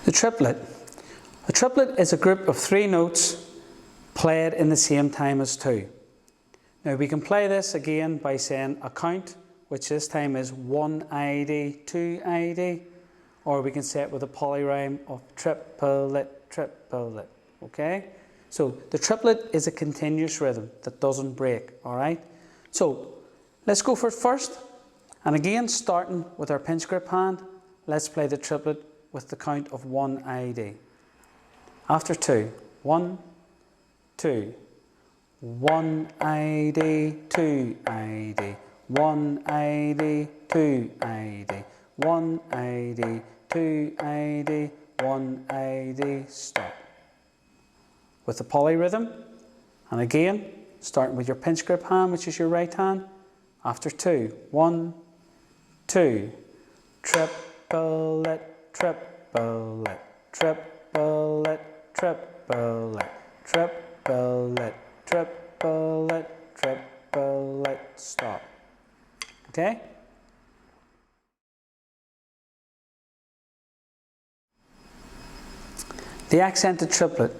The triplet. A triplet is a group of 3 notes played in the same time as 2. Now we can play this again by saying a count, which this time is 1 ID, 2 ID, or we can say it with a polyrhyme of triplet, triplet, okay? So the triplet is a continuous rhythm that doesn't break, all right? So let's go for it first. And again, starting with our pinch grip hand, let's play the triplet with the count of 1 ID. After 2, 1, 2, 1 ID, 2 ID, 1 ID, 2 ID, 1 ID, 2 ID, 1 ID, stop. With the polyrhythm, and again, starting with your pinch grip hand, which is your right hand, after 2, 1, 2, triplet, triplet, triplet, triplet, triplet, triplet, triplet, stop. Okay? The accented triplet.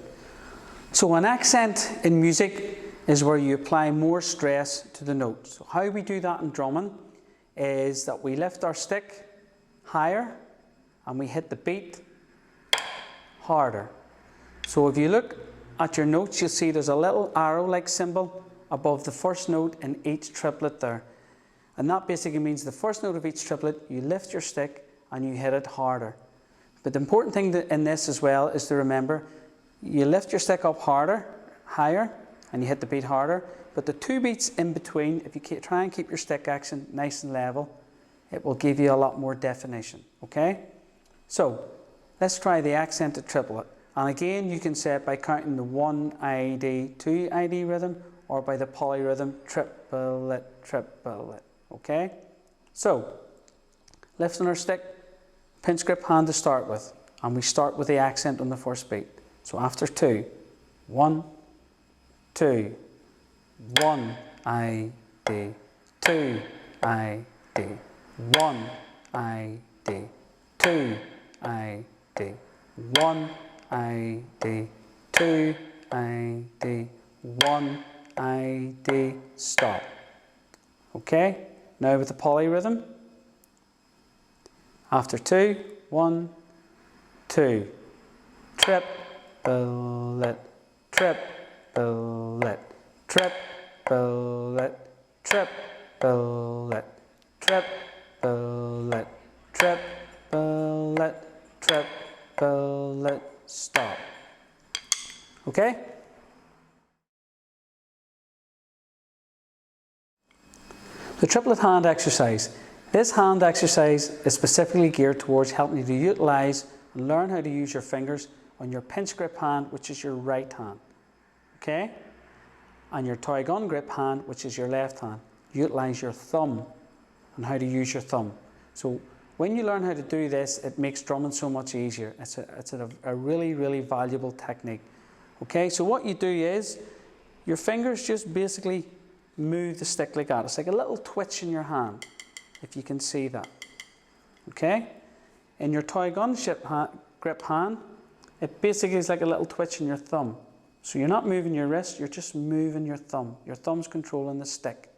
So an accent in music is where you apply more stress to the note. So how we do that in drumming is that we lift our stick higher and we hit the beat harder. So if you look at your notes, you'll see there's a little arrow-like symbol above the first note in each triplet there. And that basically means the first note of each triplet, you lift your stick and you hit it harder. But the important thing in this as well is to remember, you lift your stick up harder, higher, and you hit the beat harder. But the 2 beats in between, if you try and keep your stick action nice and level, it will give you a lot more definition, okay? So, let's try the accented triplet. And again, you can say it by counting the 1 ID, 2 ID rhythm, or by the polyrhythm, triplet, triplet, okay? So, lifting our stick, pinch grip hand to start with, and we start with the accent on the first beat. So after 2, 1, 2, 1 ID, 2 ID, 1 ID, 2 ID, 1 ID, 2 ID, 1 ID, stop. Okay, now with the polyrhythm. After 2, 1, 2, triplet, triplet, triplet, triplet, triplet, triplet, triplet, stop. Okay? The triplet hand exercise. This hand exercise is specifically geared towards helping you to utilise and learn how to use your fingers on your pinch grip hand, which is your right hand, okay? And your toy gun grip hand, which is your left hand. Utilise your thumb and how to use your thumb. So when you learn how to do this, it makes drumming so much easier. It's a really, really valuable technique. Okay, so what you do is, your fingers just basically move the stick like that. It's like a little twitch in your hand, if you can see that. Okay? In your toy gun grip hand, it basically is like a little twitch in your thumb. So you're not moving your wrist, you're just moving your thumb. Your thumb's controlling the stick.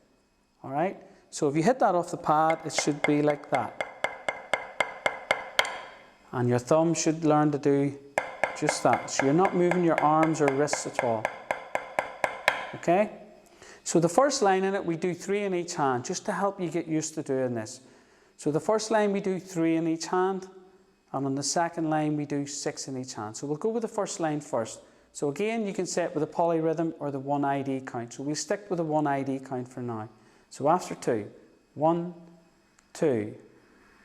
All right? So if you hit that off the pad, it should be like that. And your thumb should learn to do just that. So you're not moving your arms or wrists at all. Okay? So the first line in it, we do 3 in each hand, just to help you get used to doing this. So the first line, we do 3 in each hand. And on the second line, we do 6 in each hand. So we'll go with the first line first. So again, you can say it with a polyrhythm or the 1 ID count. So we'll stick with the 1 ID count for now. So after 2, 1, 2,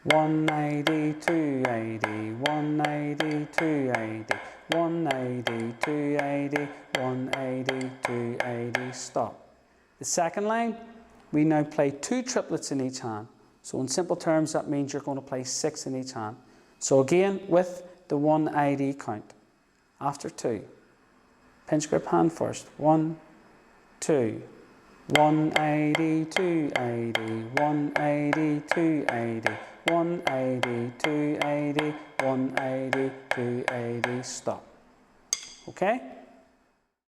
1 ID, 2 ID, 1 ID, 2 ID, 1 ID, 2 ID, 1 ID, 2 ID, stop. The second line, we now play 2 triplets in each hand. So in simple terms, that means you're going to play 6 in each hand. So again, with the 1 ID count. After 2, pinch grip hand first. 1, 2, 1 ID, 2 ID, 1 ID, 2 ID, 1 ID, 2 ID, 1 180, 280, stop. Okay?